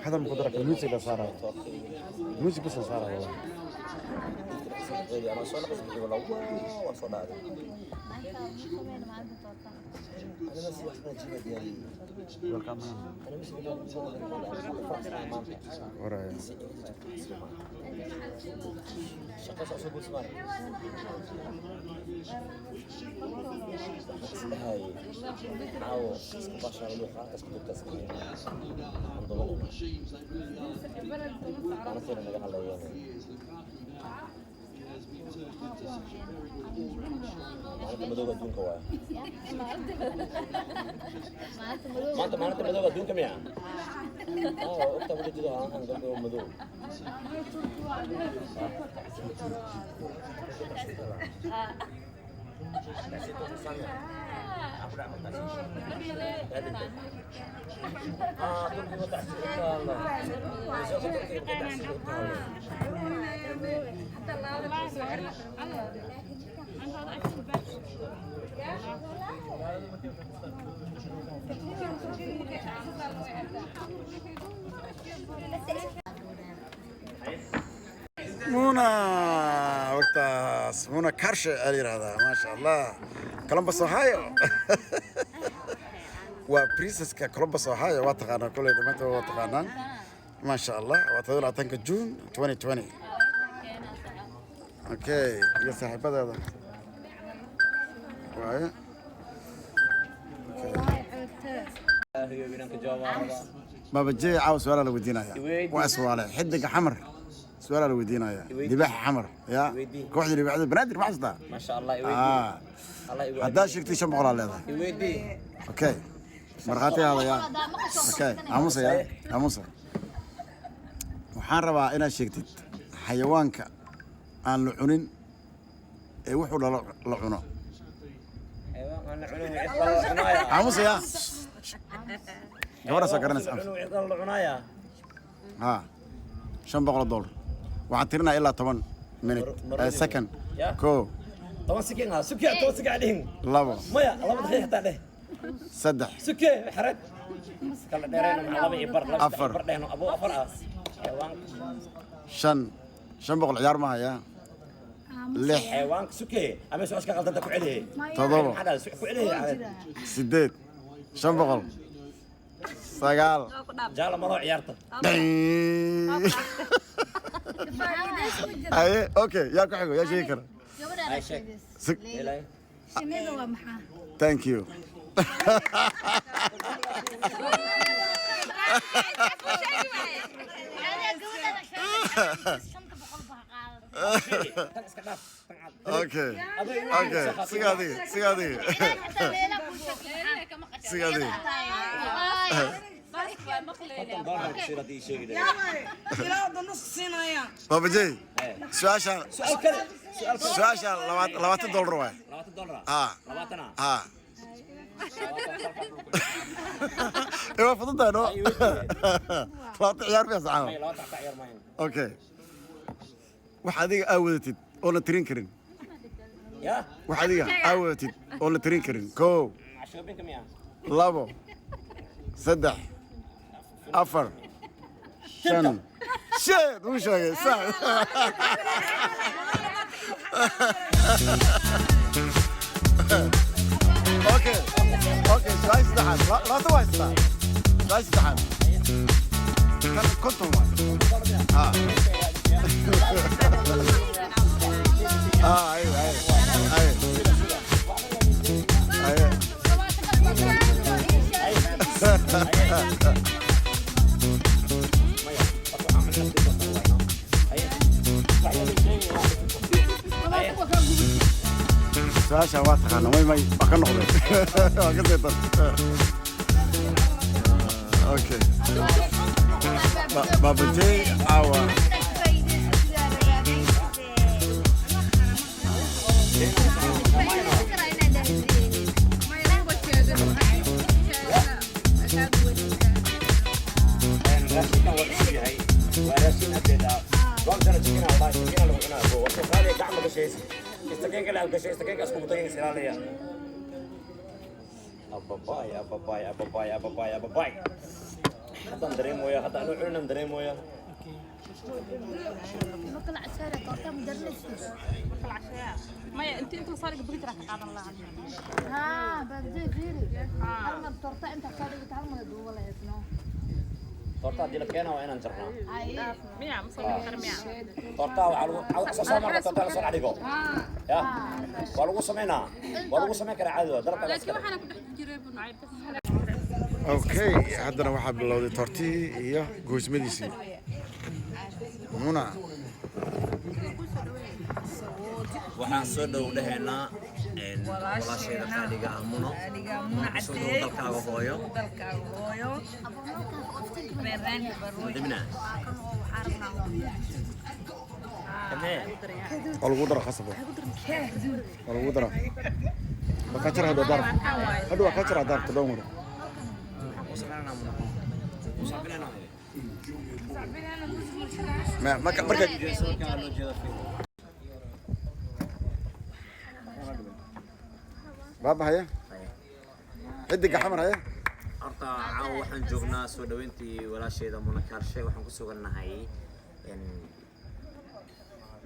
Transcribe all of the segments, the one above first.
هذا مقدرك الموسيقى بس صار الموسيقى بس صار والله أنا صار قصدي والله وصل هذا أنا بس واحد جيبه ديالي والكمان أنا مش ورايا شقة صوب سمار هاي عاو بشر لوحة اسكت التسمية انضبط أنا سير أنا قال لي معناته مدوغ الدون كواي معناته مدوغ الدون كم يعني وقتها بدي جدو ها هنقول مدوغ مونا وقتاس مونا كارشة ألير هذا ما شاء الله كولومبوس أوهايو وبرينسس كولومبوس أوهايو واتقانا كل اللي ما تو واتقانا ما شاء الله واتدل عتنك جون 2020 أوكي يا صاحب هذا واي ما بجي عاوز سؤال لو ودينا يا واسواله حدق حمر سؤال لو ودينا يا ذبح حمر يا كوحد اللي بعد بنادر ما حصده ما شاء الله يويدي الله يويدي هذا شكتي شم قرا هذا يويدي اوكي مرغاتي هذا يا اوكي عموسه يا عموسه waxaan rabaa inaad sheegtid xayawaanka aan la cunin ee wuxuu la cuno عموسه يا جوارا سكرنا ها $500 وعطينا إلا 8 minute second كو 8 سكين ها سكي 8 سكين عليهم لابو مايا الله بدخل حتى عليه سدح سكي حرد كلا ديرين مع لبي يبر أفر دينو أبو أفر شن بقول عيار معها يا لح حيوان سكي أما سوى أشكال غلطة كعليه تضرب هذا كعليه سديت شن بقول سجال جال مرة عيارته أيه أوكي يا كحكو يا شيكر أي شيء thank you اوكي اوكي سيغادي بابا جي سؤال $20 واي ايوه فضلت انا لا عيار بس عام اوكي waxaadiga aawadatid oo la tirin karin ya waxaadiga aawadatid oo la tirin karin ko shopping kamiya labo saddex afar shan shit uu sheegay sax okay سلايس دحان لا توايس سلايس دحان كنتم ها ايوه ساشا واتخانا ما كان نقضي قلت اوكي بابا جي عوا راسين وقتي هاي وراسين أبدا وأقدر أشكينا والله أشكينا لو أنا أبغى وصل قاعد بقشيس استكين كلا بقشيس استكين كاسكو بتوين سراليا أباباي أباباي أباباي أباباي أباباي حتى ندريم ويا حتى أنا عنا ندريم ويا مقلع سارة قطع مدرس مقلع شيء ما أنت صارك بقيت راح قاعد الله ها بدي فيري أنا بترطع أنت صارك بتعمل دو ولا يسمع torta di lekena wa enan cerna ميا مصلي ترميا torta wa asasa marka torta la soo adigo ya waa lagu sameynaa waa lagu sameyn karaa caadi waa darabka لكن waxaan ku dhex jiray bun ay bas okay haddana waxaa bilowday tortii iyo goosmadiisii muna waxaan soo dhow dhahaynaa walaasheeda qaaliga ah muno soo dhow dalkaaga hooyo dibna waa lagu dara khasab waa lagu dara marka jar hadda dar hadda waa ka jar dar tadoo muro marka بابا هيا عندك حمر هيا horta caawa waxaan joognaa soo dhaweyntii walaasheeda Muna Karshe waxaan ku sugannahay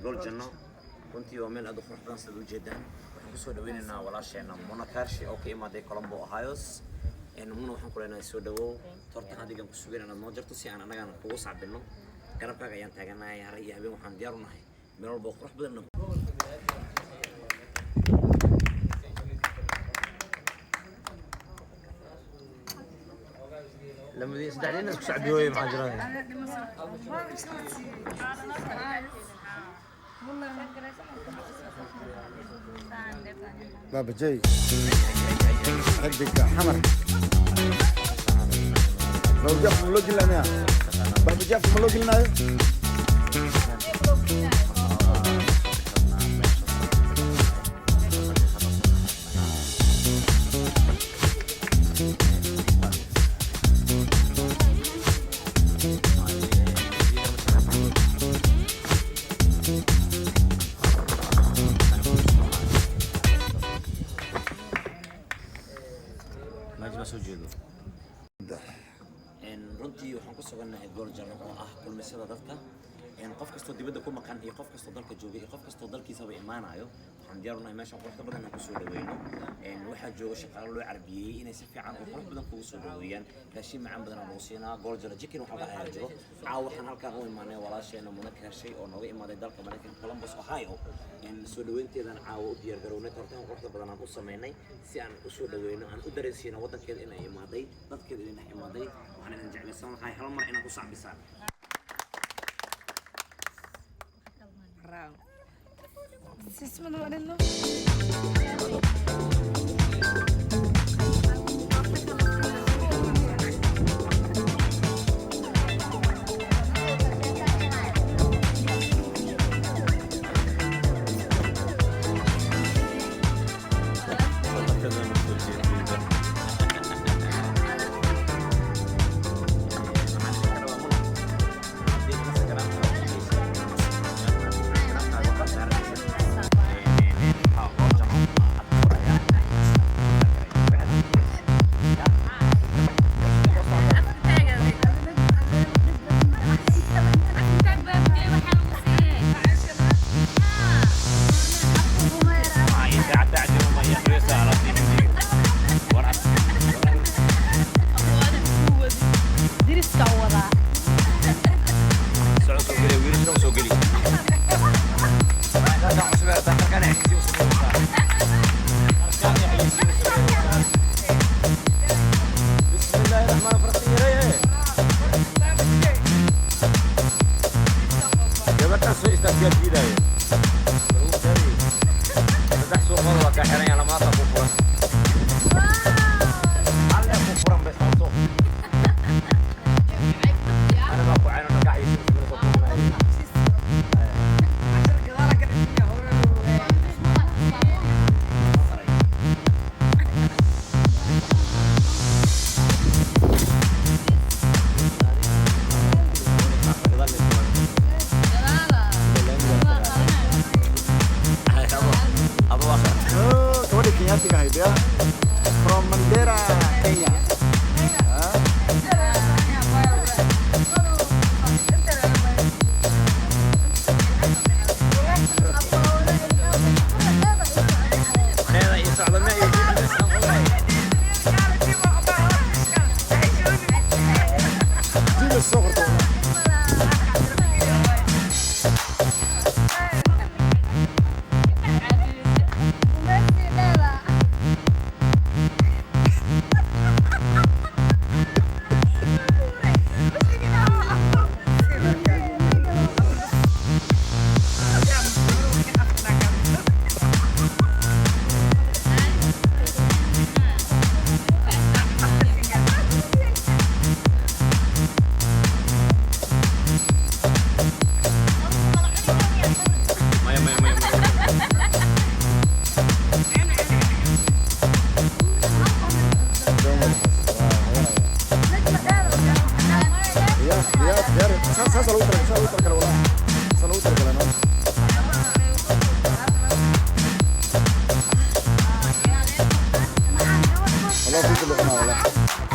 gol janno runtii waa meel aad u qurux badan sida u jeedaan waxaan ku soo dhaweynaynaa walaasheena Muna Karshe oo ka imaaday Colombo Ohio Muna waxaan ku leenahay soo dhawow tortan adigan ku sugan inaad noo jarto si aan anagana kugu sacbino garabkaaga ayaan taaganahay har iyo habeen waxaan diyaar u nahay meel walba qurux badan لما دي صدق علينا شعبي هو مع جيراني بابا جاي عندك حمر لو جاف ملوك لنا بابا جاف ملوك لنا runtii waxaan ku sugannahay gool janno oo ah kulmisada dadka qof kastoo dibadda ku maqan iyo qof kastoo dalka jooga iyo qof kastoo dalkiisaba imaanayo waxaan diyaar u nahay meeshan quruxda badan aan ku soo dhaweyno waxaa jooga shaqaale loo carbiyey inay si fiican oo qurux badan kugu soo dhaweeyaan raashin macaan badan aan lagu siinaa gool janno chicken waxaa ka ayaa jiro caawa waxaan halkaan u imaanay walaasheena Muna Karshe oo nooga imaaday dalka Mareykanka Columbus Ohio soo dhaweynteedan caawa u diyaar garownay tortaan quruxda badan aan u sameynay si aan u soo dhaweyno aan u dareensiino wadankeeda inay imaaday dadkeeda inay imaaday waxaan idin jeclaysan lahay hal mar inaad u sacbisaan سيسمنا ورنو Mandera, Kenya. جيب الصغر ساسا لو ترك والله ساسا لو ترك انا والله في كل قناه والله